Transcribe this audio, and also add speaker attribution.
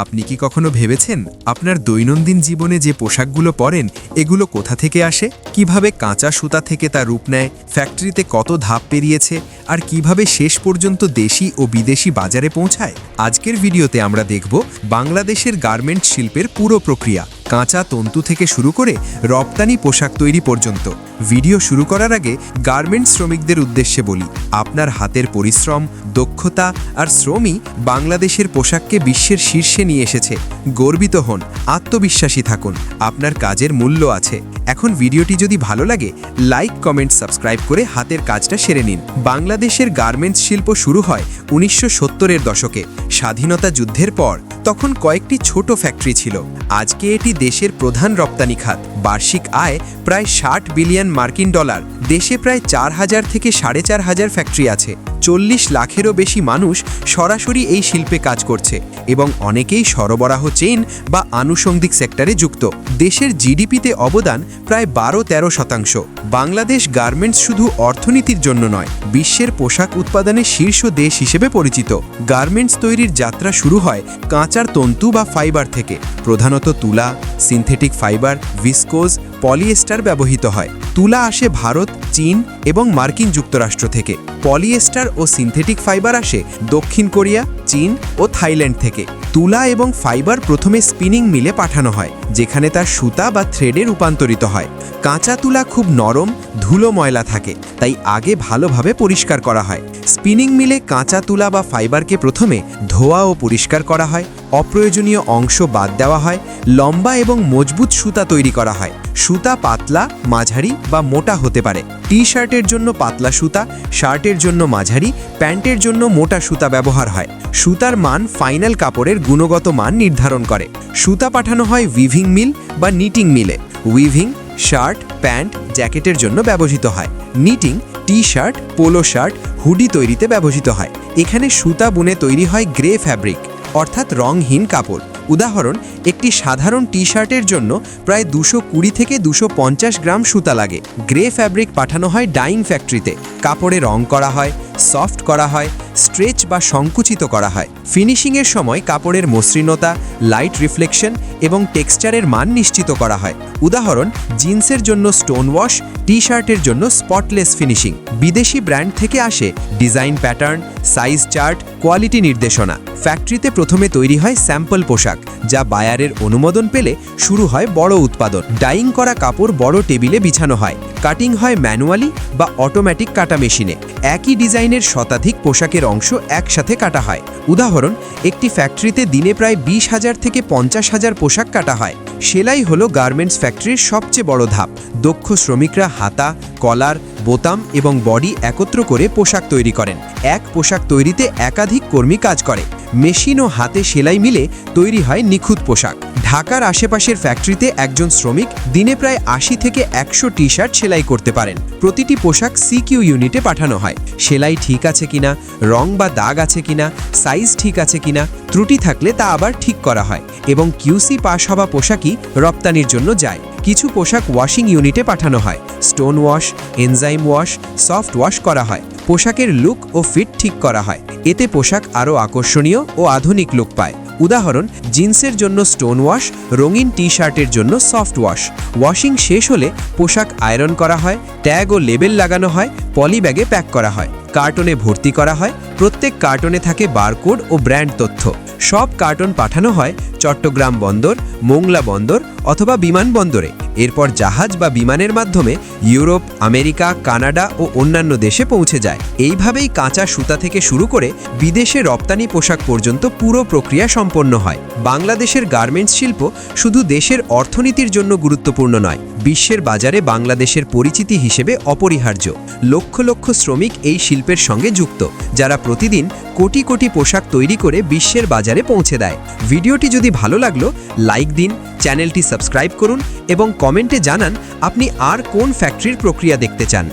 Speaker 1: আপনি কি কখনো ভেবেছেন আপনার দৈনন্দিন জীবনে যে পোশাকগুলো পরেন এগুলো কোথা থেকে আসে, কিভাবে কাঁচা সুতা থেকে তা রূপ নেয়, ফ্যাক্টরিতে কত ধাপ পেরিয়েছে আর কিভাবে শেষ পর্যন্ত দেশি ও বিদেশি বাজারে পৌঁছায়? আজকের ভিডিওতে আমরা দেখব বাংলাদেশের গার্মেন্টস শিল্পের পুরো প্রক্রিয়া, কাঁচা তন্তু থেকে শুরু করে রপ্তানি পোশাক তৈরি পর্যন্ত। ভিডিও শুরু করার আগে গার্মেন্টস শ্রমিকদের উদ্দেশ্যে বলি, আপনার হাতের পরিশ্রম, দক্ষতা আর শ্রমই বাংলাদেশের পোশাককে বিশ্বের শীর্ষে নিয়ে এসেছে। গর্বিত হন, আত্মবিশ্বাসী থাকুন, আপনার কাজের মূল্য আছে। এখন ভিডিওটি যদি ভালো লাগে লাইক, কমেন্ট, সাবস্ক্রাইব করে হাতের কাজটা সেরে নিন। বাংলাদেশের গার্মেন্টস শিল্প শুরু হয় 1970-এর দশকে, স্বাধীনতা যুদ্ধের পর। তখন কয়েকটি ছোট ফ্যাক্টরি ছিল। আজকে এটি দেশের প্রধান রপ্তানি খাত। বার্ষিক আয় প্রায় 60 বিলিয়ন মার্কিন ডলার। দেশে প্রায় 4000 থেকে 4500 ফ্যাক্টরি আছে। 40 লাখেরও বেশি মানুষ সরাসরি এই শিল্পে কাজ করছে এবং অনেকেই সরবরাহ চেইন বা আনুষঙ্গিক সেক্টরে যুক্ত। দেশের জিডিপিতে অবদান প্রায় 12-13%। বাংলাদেশ গার্মেন্টস শুধু অর্থনীতির জন্য নয়, বিশ্বের পোশাক উৎপাদনের শীর্ষ দেশ হিসেবে পরিচিত। গার্মেন্টস তৈরির যাত্রা শুরু হয় কাঁচার তন্তু বা ফাইবার থেকে। প্রধানত তুলা, সিনথেটিক ফাইবার, ভিসকোজ, পলিয়েস্টার ব্যবহৃত হয়। তুলা আসে ভারত, চীন এবং মার্কিন যুক্তরাষ্ট্র থেকে। পলিয়েস্টার ও সিনথেটিক ফাইবার আসে দক্ষিণ কোরিয়া, চীন ও থাইল্যান্ড থেকে। তুলা এবং ফাইবার প্রথমে স্পিনিং মিলে পাঠানো হয়, যেখানে তার সুতা বা থ্রেডে রূপান্তরিত হয়। কাঁচা তুলা খুব নরম, ধুলো ময়লা থাকে, তাই আগে ভালোভাবে পরিষ্কার করা হয়। স্পিনিং মিলে কাঁচা তুলা বা ফাইবারকে প্রথমে ধোয়া ও পরিষ্কার করা হয়। অপ্রয়োজনীয় অংশ বাদ দেওয়া হয়। লম্বা এবং মজবুত সুতা তৈরি করা হয়। সুতা পাতলা, মাঝারি বা মোটা হতে পারে। টি শার্টের জন্য পাতলা সুতা, শার্টের জন্য মাঝারি, প্যান্টের জন্য মোটা সুতা ব্যবহার হয়। সুতার মান ফাইনাল কাপড়ের গুণগত মান নির্ধারণ করে। সুতা পাঠানো হয় উইভিং মিল বা নিটিং মিলে। উইভিং শার্ট, প্যান্ট, জ্যাকেটের জন্য ব্যবহৃত হয়। Knitting T shirt, polo shirt, hoodie তৈরিতে ব্যবহৃত হয়। এখানে সুতা বুনে তৈরি হয় গ্রে ফ্যাব্রিক, অর্থাৎ রংহীন কাপড়। উদাহরণ, একটি সাধারণ টি শার্টের জন্য প্রায় 220 থেকে 250 গ্রাম সুতা লাগে। গ্রে ফ্যাব্রিক পাঠানো হয় ডাইং ফ্যাক্টরিতে। কাপড়ে রং করা হয়, সফট করা হয়, স্ট্রেচ বা সংকুচিত করা হয়। ফিনিশিংয়ের সময় কাপড়ের মসৃণতা, লাইট রিফ্লেকশন এবং টেক্সচারের মান নিশ্চিত করা হয়। উদাহরণ, জিন্সের জন্য স্টোন ওয়াশ, টি শার্টের জন্য স্পটলেস ফিনিশিং। বিদেশি ব্র্যান্ড থেকে আসে design pattern, size chart, quality নির্দেশনা। ফ্যাক্টরিতে প্রথমে তৈরি হয় স্যাম্পল পোশাক, যা বায়ারের অনুমোদন পেলে শুরু হয় বড় উৎপাদন। ডাইং করা কাপড় বড় টেবিলে বিছানো হয়। কাটিং হয় ম্যানুয়ালি বা অটোমেটিক কাটা মেশিনে। একই ডিজাইনের শতাধিক পোশাকের অংশ একসাথে কাটা হয়। উদাহরণ, একটি ফ্যাক্টরিতে দিনে প্রায় 20,000 থেকে 50,000 পোশাক কাটা হয়। সেলাই হলো গার্মেন্টস ফ্যাক্টরির সবচেয়ে বড় ধাপ। দক্ষ শ্রমিকরা হাতা, কলার, বোতাম এবং বডি একত্র করে পোশাক তৈরি করেন। এক পোশাক তৈরিতে একাধিক কর্মী কাজ করে। মেশিন ও হাতে সেলাই মিলে তৈরি হয় নিখুঁত পোশাক। ঢাকার আশেপাশের ফ্যাক্টরিতে একজন শ্রমিক দিনে প্রায় 80 থেকে 100 টি শার্ট সেলাই করতে পারেন। প্রতিটি পোশাক সিকিউ ইউনিটে পাঠানো হয়। সেলাই ঠিক আছে কিনা, রং বা দাগ আছে কিনা, সাইজ ঠিক আছে কিনা, ত্রুটি থাকলে তা আবার ঠিক করা হয় এবং কিউসি পাস হওয়া পোশাকই রপ্তানির জন্য যায়। কিছু পোশাক ওয়াশিং ইউনিটে পাঠানো হয়। Stone wash, enzyme wash, soft wash করা হয়। পোশাকের লুক ও ফিট ঠিক করা হয়। এতে পোশাক আরও আকর্ষণীয় ও আধুনিক লুক পায়। উদাহরণ, জিন্সের জন্য স্টোন ওয়াশ, রঙিন টি শার্টের জন্য সফট ওয়াশ। ওয়াশিং শেষ হলে পোশাক আয়রন করা হয়, ট্যাগ ও লেবেল লাগানো হয়, পলি ব্যাগে প্যাক করা হয়, কার্টনে ভর্তি করা হয়। প্রত্যেক কার্টনে থাকে বারকোড ও ব্র্যান্ড তথ্য। সব কার্টন পাঠানো হয় চট্টগ্রাম বন্দর, মোংলা বন্দর অথবা বিমানবন্দরে। এরপর জাহাজ বা বিমানের মাধ্যমে ইউরোপ, আমেরিকা, কানাডা ও অন্যান্য দেশে পৌঁছে যায়। এইভাবেই কাঁচা সুতা থেকে শুরু করে বিদেশে রপ্তানি পোশাক পর্যন্ত পুরো প্রক্রিয়া সম্পন্ন হয়। বাংলাদেশের গার্মেন্টস শিল্প শুধু দেশের অর্থনীতির জন্য গুরুত্বপূর্ণ নয়, বিশ্বের বাজারে বাংলাদেশের পরিচিতি হিসেবে অপরিহার্য। লক্ষ লক্ষ শ্রমিক এই শিল্পের সঙ্গে যুক্ত, যারা প্রতিদিন কোটি কোটি পোশাক তৈরি করে বিশ্বের বাজারে পৌঁছে দেয়। ভিডিওটি যদি ভালো লাগলো লাইক দিন, চ্যানেলটি সাবস্ক্রাইব করুন এবং কমেন্টে জানান আপনি আর কোন ফ্যাক্টরির প্রক্রিয়া দেখতে চান।